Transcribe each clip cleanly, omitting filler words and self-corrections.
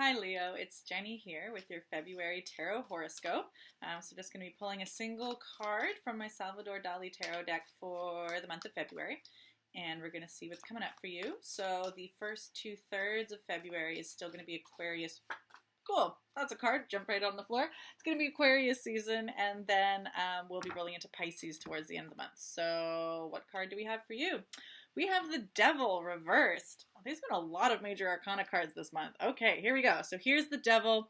Hi Leo, it's Jenny here with your February Tarot Horoscope. So just going to be pulling a single card from my Salvador Dali Tarot deck for the month of February. And we're going to see what's coming up for you. So the first 2/3 of February is still going to be Aquarius. Cool, that's a card, jump right on the floor. It's going to be Aquarius season, and then we'll be rolling into Pisces towards the end of the month. So what card do we have for you? We have the Devil reversed. There's been a lot of major arcana cards this month. Okay, here we go. So here's the Devil,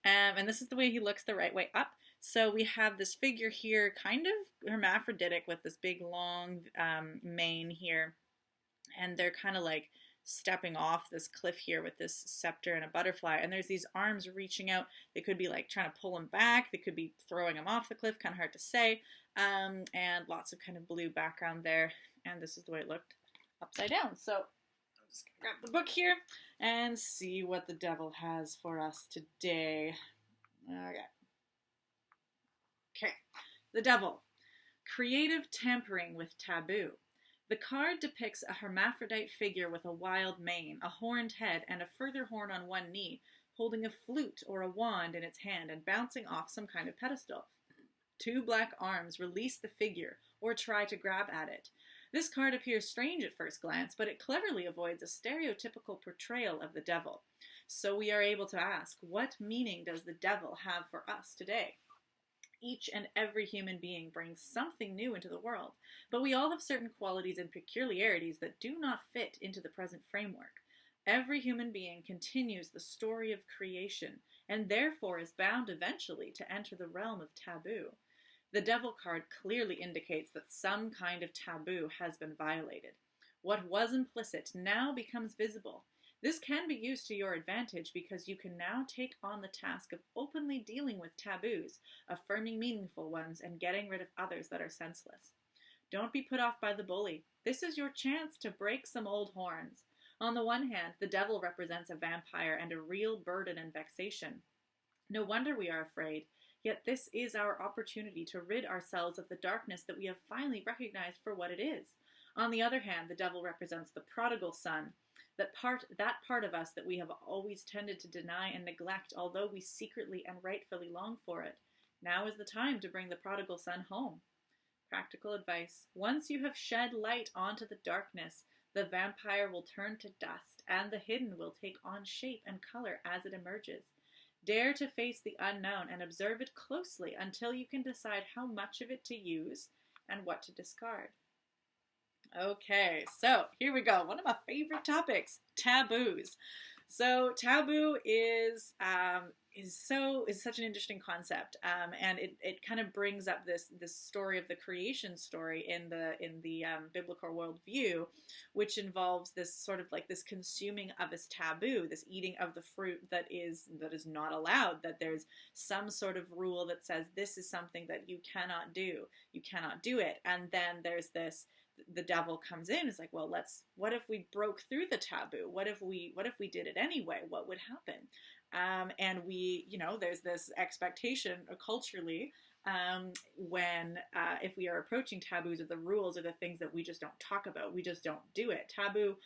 and this is the way he looks, the right way up. So we have this figure here, kind of hermaphroditic with this big long mane here, and they're kind of like stepping off this cliff here with this scepter and a butterfly, and there's these arms reaching out. They could be like trying to pull him back, they could be throwing him off the cliff, kind of hard to say, and lots of kind of blue background there, and this is the way it looked upside down. So I'm just gonna grab the book here and see what the Devil has for us today. Okay, the Devil. Creative tampering with taboo. The card depicts a hermaphrodite figure with a wild mane, a horned head, and a further horn on one knee, holding a flute or a wand in its hand and bouncing off some kind of pedestal. Two black arms release the figure or try to grab at it. This card appears strange at first glance, but it cleverly avoids a stereotypical portrayal of the Devil. So we are able to ask, what meaning does the Devil have for us today? Each and every human being brings something new into the world, but we all have certain qualities and peculiarities that do not fit into the present framework. Every human being continues the story of creation, and therefore is bound eventually to enter the realm of taboo. The Devil card clearly indicates that some kind of taboo has been violated. What was implicit now becomes visible. This can be used to your advantage because you can now take on the task of openly dealing with taboos, affirming meaningful ones, and getting rid of others that are senseless. Don't be put off by the bully. This is your chance to break some old horns. On the one hand, the Devil represents a vampire and a real burden and vexation. No wonder we are afraid, yet this is our opportunity to rid ourselves of the darkness that we have finally recognized for what it is. On the other hand, the Devil represents the Prodigal Son, that part of us that we have always tended to deny and neglect, although we secretly and rightfully long for it. Now is the time to bring the Prodigal Son home. Practical advice. Once you have shed light onto the darkness, the vampire will turn to dust, and the hidden will take on shape and color as it emerges. Dare to face the unknown and observe it closely until you can decide how much of it to use and what to discard. Okay, so here we go. One of my favorite topics, taboos. So taboo is such an interesting concept, and it kind of brings up this story of the creation story in the biblical worldview, which involves this sort of like this consuming of this taboo, this eating of the fruit that is not allowed. That there's some sort of rule that says this is something that you cannot do it, and then there's this. The Devil comes in. It's like, well, what if we broke through the taboo? What if we did it anyway? What would happen? And we, there's this expectation culturally when if we are approaching taboos or the rules or the things that we just don't talk about, we just don't do it. Taboo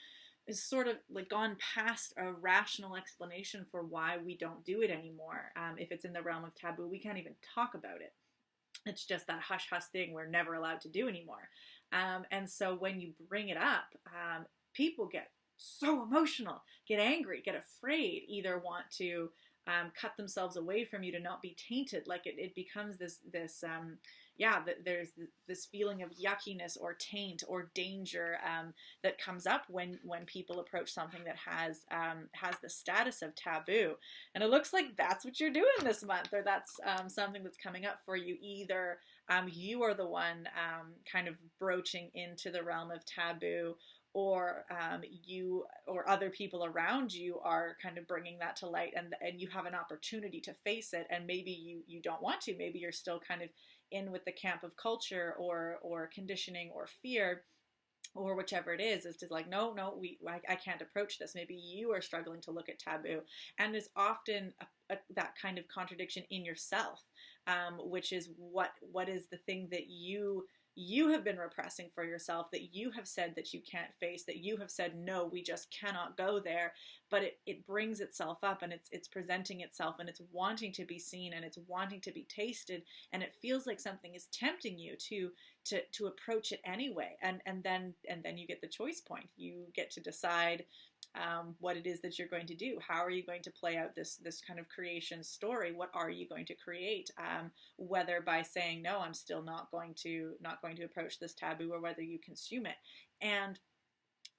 is sort of like gone past a rational explanation for why we don't do it anymore. If it's in the realm of taboo, we can't even talk about it. It's just that hush-hush thing we're never allowed to do anymore. And so when you bring it up, people get so emotional, get angry, get afraid, either want to cut themselves away from you to not be tainted. Like it becomes there's this feeling of yuckiness or taint or danger that comes up when people approach something that has the status of taboo. And it looks like that's what you're doing this month, or that's something that's coming up for you. Either you are the one kind of broaching into the realm of taboo, or you or other people around you are kind of bringing that to light, and you have an opportunity to face it, and maybe you don't want to. Maybe you're still kind of in with the camp of culture or conditioning or fear, or whichever it is just like, no, I can't approach this. Maybe you are struggling to look at taboo, and there's often that kind of contradiction in yourself, which is what is the thing that you you have been repressing for yourself, that you have said that you can't face, that you have said, no, we just cannot go there. But it brings itself up, and it's presenting itself, and it's wanting to be seen, and it's wanting to be tasted, and it feels like something is tempting you to approach it anyway. And then you get the choice point. You get to decide what it is that you're going to do. How are you going to play out this kind of creation story? What are you going to create? Whether by saying, no, I'm still not going to approach this taboo, or whether you consume it. And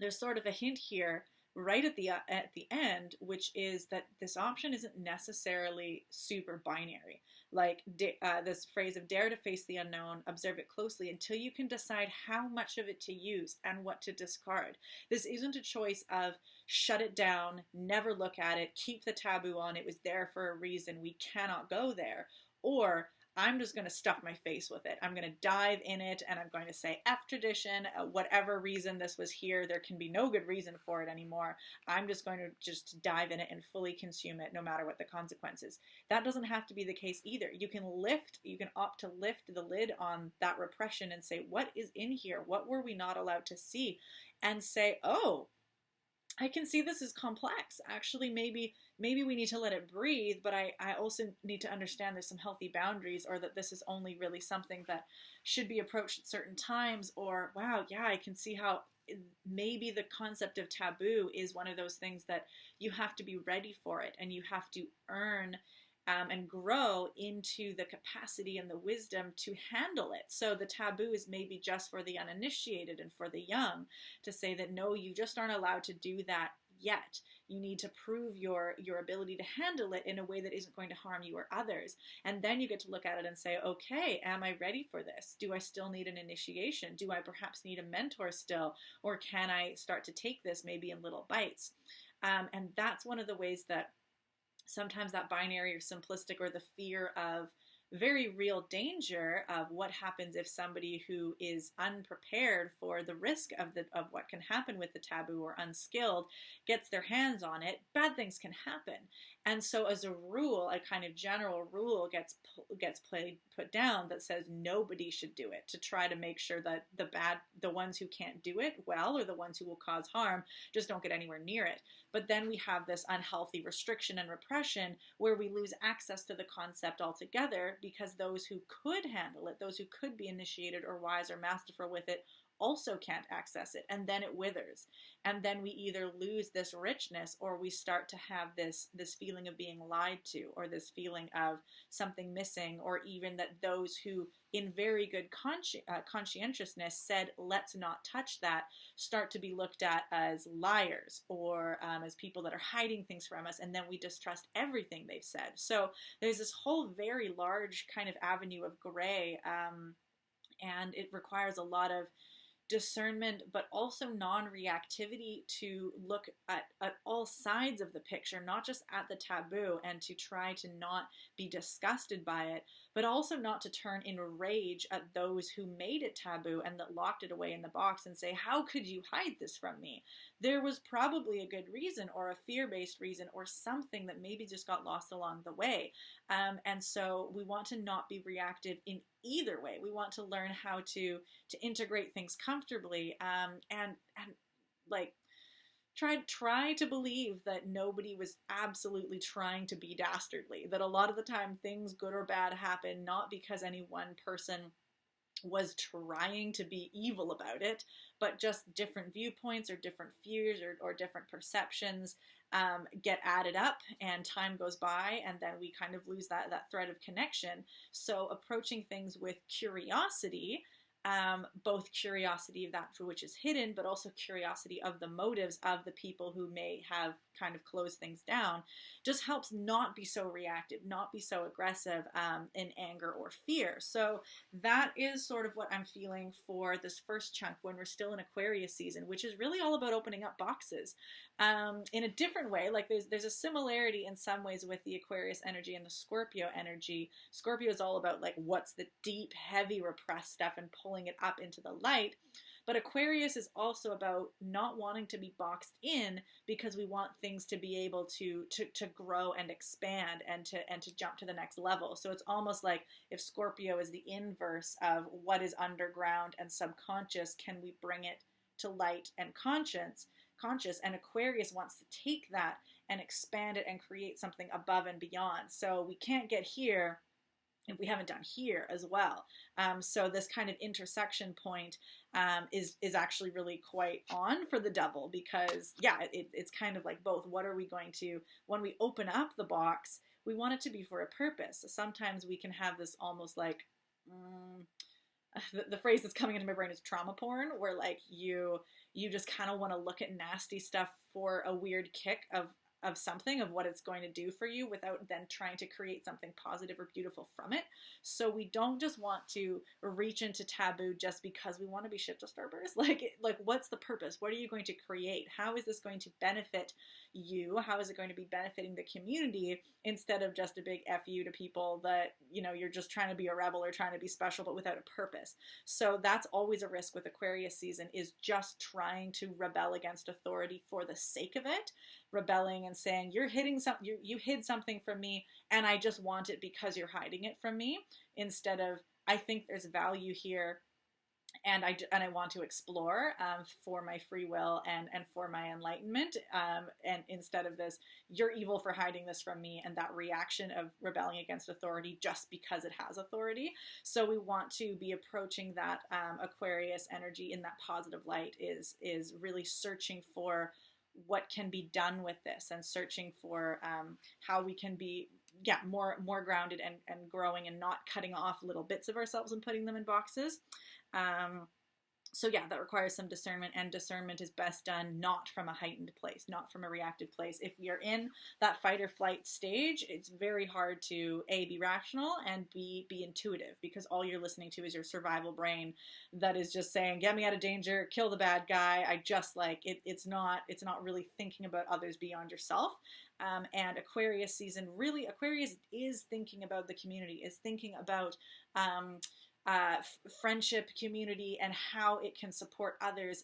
there's sort of a hint here right at the end, which is that this option isn't necessarily super binary. Like this phrase of dare to face the unknown, observe it closely until you can decide how much of it to use and what to discard. This isn't a choice of shut it down, never look at it, keep the taboo on, it was there for a reason, we cannot go there, or I'm just going to stuff my face with it. I'm going to dive in it, and I'm going to say, F tradition, whatever reason this was here, there can be no good reason for it anymore. I'm just going to just dive in it and fully consume it, no matter what the consequences. That doesn't have to be the case either. You can opt to lift the lid on that repression and say, what is in here? What were we not allowed to see? And say, oh, I can see this is complex. Actually, maybe we need to let it breathe, but I also need to understand there's some healthy boundaries, or that this is only really something that should be approached at certain times, or wow, yeah, I can see how maybe the concept of taboo is one of those things that you have to be ready for it, and you have to earn and grow into the capacity and the wisdom to handle it. So the taboo is maybe just for the uninitiated and for the young, to say that no, you just aren't allowed to do that yet. You need to prove your ability to handle it in a way that isn't going to harm you or others. And then you get to look at it and say, okay, am I ready for this? Do I still need an initiation? Do I perhaps need a mentor still? Or can I start to take this maybe in little bites? And that's one of the ways that sometimes that binary or simplistic, or the fear of very real danger of what happens if somebody who is unprepared for the risk of what can happen with the taboo, or unskilled, gets their hands on it, bad things can happen. And so as a rule, a kind of general rule gets put down that says nobody should do it, to try to make sure that the ones who can't do it well, or the ones who will cause harm, just don't get anywhere near it. But then we have this unhealthy restriction and repression where we lose access to the concept altogether, because those who could handle it, those who could be initiated or wise or masterful with it, also can't access it, and then it withers. And then we either lose this richness, or we start to have this feeling of being lied to, or this feeling of something missing, or even that those who in very good conscientiousness said let's not touch that, start to be looked at as liars, or as people that are hiding things from us, and then we distrust everything they've said. So there's this whole very large kind of avenue of gray, and it requires a lot of discernment, but also non-reactivity, to look at all sides of the picture, not just at the taboo, and to try to not be disgusted by it, but also not to turn in rage at those who made it taboo and that locked it away in the box, and say, how could you hide this from me? There was probably a good reason, or a fear-based reason, or something that maybe just got lost along the way. And so we want to not be reactive in either way. We want to learn how to integrate things comfortably, and like try to believe that nobody was absolutely trying to be dastardly. That a lot of the time things, good or bad, happen not because any one person was trying to be evil about it, but just different viewpoints, or different fears, or different perceptions get added up, and time goes by, and then we kind of lose that thread of connection. So approaching things with curiosity, both curiosity of that for which is hidden, but also curiosity of the motives of the people who may have kind of closed things down, just helps not be so reactive, not be so aggressive in anger or fear. So that is sort of what I'm feeling for this first chunk, when we're still in Aquarius season, which is really all about opening up boxes in a different way. Like there's a similarity in some ways with the Aquarius energy and the Scorpio energy. Scorpio is all about like what's the deep, heavy, repressed stuff and pulling it up into the light. But Aquarius is also about not wanting to be boxed in, because we want things to be able to grow and expand and to jump to the next level. So it's almost like if Scorpio is the inverse of what is underground and subconscious, can we bring it to light and conscious, and Aquarius wants to take that and expand it and create something above and beyond. So we can't get here if we haven't done here as well. So this kind of intersection point is actually really quite on for the devil, because yeah, it's kind of like both. What are we going to, when we open up the box, we want it to be for a purpose. So sometimes we can have this almost like, the phrase that's coming into my brain is trauma porn, where like you just kind of want to look at nasty stuff for a weird kick of something, of what it's going to do for you, without then trying to create something positive or beautiful from it. So we don't just want to reach into taboo just because we want to be shit disturbers. Like what's the purpose? What are you going to create? How is this going to benefit you? How is it going to be benefiting the community, instead of just a big F you to people that, you know, you're just trying to be a rebel or trying to be special, but without a purpose. So that's always a risk with Aquarius season, is just trying to rebel against authority for the sake of it, rebelling and saying, you're hitting something, you hid something from me, and I just want it because you're hiding it from me, instead of, I think there's value here, and I want to explore for my free will and for my enlightenment, and instead of this, you're evil for hiding this from me, and that reaction of rebelling against authority just because it has authority. So we want to be approaching that Aquarius energy in that positive light, is really searching for what can be done with this, and searching for how we can be more grounded and growing, and not cutting off little bits of ourselves and putting them in boxes. So yeah, that requires some discernment, and discernment is best done not from a heightened place, not from a reactive place. If we are in that fight or flight stage, it's very hard to A, be rational, and B, be intuitive, because all you're listening to is your survival brain that is just saying, get me out of danger, kill the bad guy. I just like it. It's not really thinking about others beyond yourself. And Aquarius season, really, Aquarius is thinking about the community, is thinking about friendship, community, and how it can support others,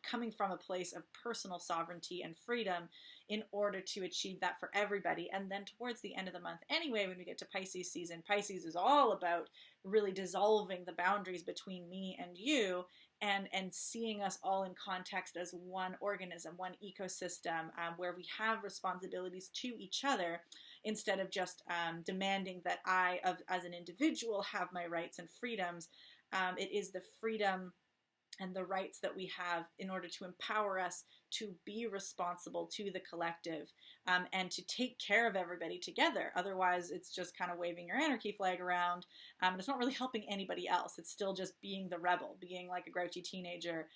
coming from a place of personal sovereignty and freedom in order to achieve that for everybody. And then towards the end of the month anyway, when we get to Pisces season, Pisces is all about really dissolving the boundaries between me and you, and seeing us all in context as one organism, one ecosystem, where we have responsibilities to each other, instead of just demanding that I, as an individual, have my rights and freedoms. It is the freedom and the rights that we have in order to empower us to be responsible to the collective, and to take care of everybody together. Otherwise, it's just kind of waving your anarchy flag around, and it's not really helping anybody else. It's still just being the rebel, being like a grouchy teenager,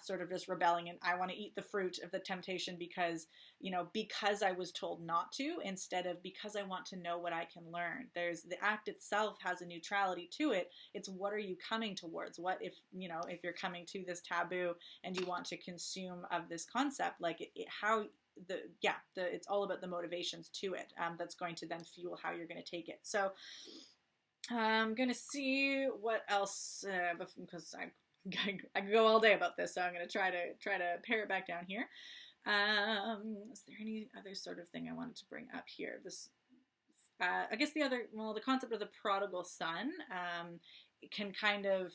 sort of just rebelling, and I want to eat the fruit of the temptation because I was told not to, instead of because I want to know what I can learn. There's the act itself has a neutrality to it. It's what are you coming towards? What if you're coming to this taboo and you want to consume of this concept, like it's all about the motivations to it, that's going to then fuel how you're going to take it. So I'm going to see what else, because I could go all day about this, so I'm going to try to pare it back down here. Is there any other sort of thing I wanted to bring up here? This, I guess the concept of the prodigal son, can kind of,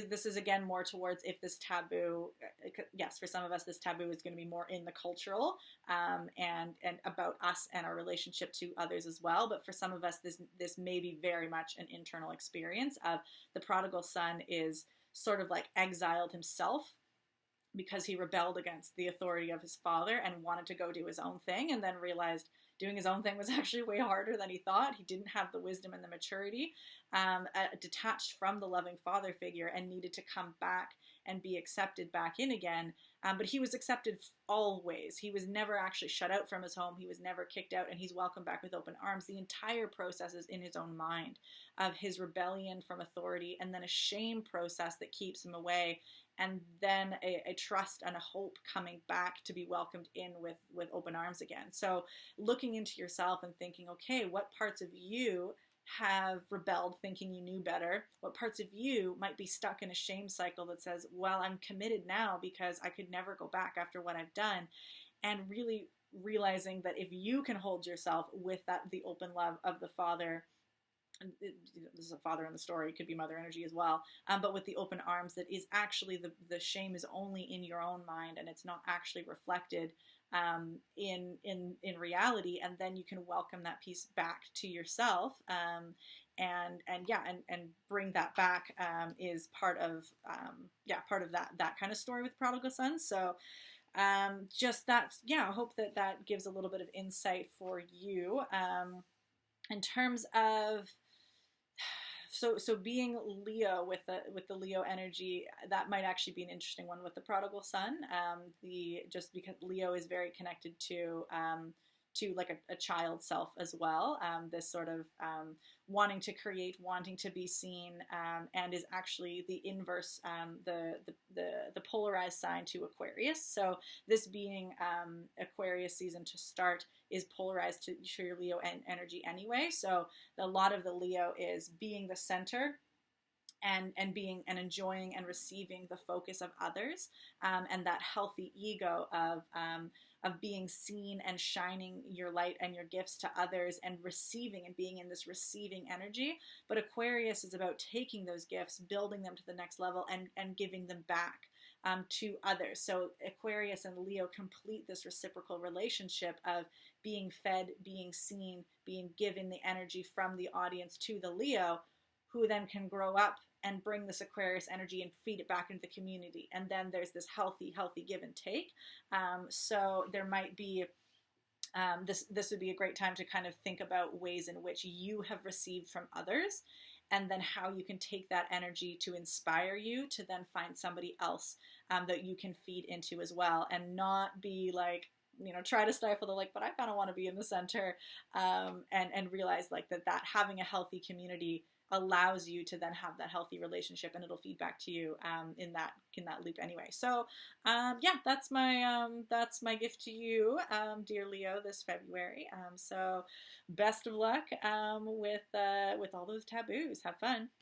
this is again more towards if this taboo, yes, for some of us this taboo is going to be more in the cultural, and about us and our relationship to others as well. But for some of us, this may be very much an internal experience of the prodigal son is sort of like exiled himself because he rebelled against the authority of his father and wanted to go do his own thing, and then realized doing his own thing was actually way harder than he thought. He didn't have the wisdom and the maturity, detached from the loving father figure, and needed to come back and be accepted back in again. But he was accepted always. He was never actually shut out from his home. He was never kicked out, and he's welcomed back with open arms. The entire process is in his own mind, of his rebellion from authority, and then a shame process that keeps him away, and then a trust and a hope coming back to be welcomed in with open arms again. So looking into yourself and thinking, okay, what parts of you have rebelled thinking you knew better, what parts of you might be stuck in a shame cycle that says, well, I'm committed now because I could never go back after what I've done. And really realizing that if you can hold yourself with that, the open love of the Father, this is a father in the story, it could be mother energy as well, but with the open arms, that is actually the shame is only in your own mind, and it's not actually reflected in reality, and then you can welcome that piece back to yourself, and bring that back, is part of part of that kind of story with Prodigal Son. So just that, I hope that gives a little bit of insight for you, in terms of so being Leo with the Leo energy, that might actually be an interesting one with the Prodigal Son. Just because Leo is very connected to like a child self as well. This sort of wanting to create, wanting to be seen, and is actually the inverse, the polarized sign to Aquarius. So this being Aquarius season to start is polarized to your Leo energy anyway. So a lot of the Leo is being the center, and being and enjoying and receiving the focus of others, and that healthy ego of being seen and shining your light and your gifts to others, and receiving and being in this receiving energy. But Aquarius is about taking those gifts, building them to the next level, and giving them back to others. So Aquarius and Leo complete this reciprocal relationship of being fed, being seen, being given the energy from the audience to the Leo, who then can grow up and bring this Aquarius energy and feed it back into the community. And then there's this healthy give and take. So there might be, this would be a great time to kind of think about ways in which you have received from others, and then how you can take that energy to inspire you to then find somebody else that you can feed into as well, and not be like, try to stifle the but I kind of want to be in the center, and realize that having a healthy community allows you to then have that healthy relationship, and it'll feed back to you in that loop anyway. So that's my gift to you, dear Leo, this February. So best of luck with all those taboos. Have fun.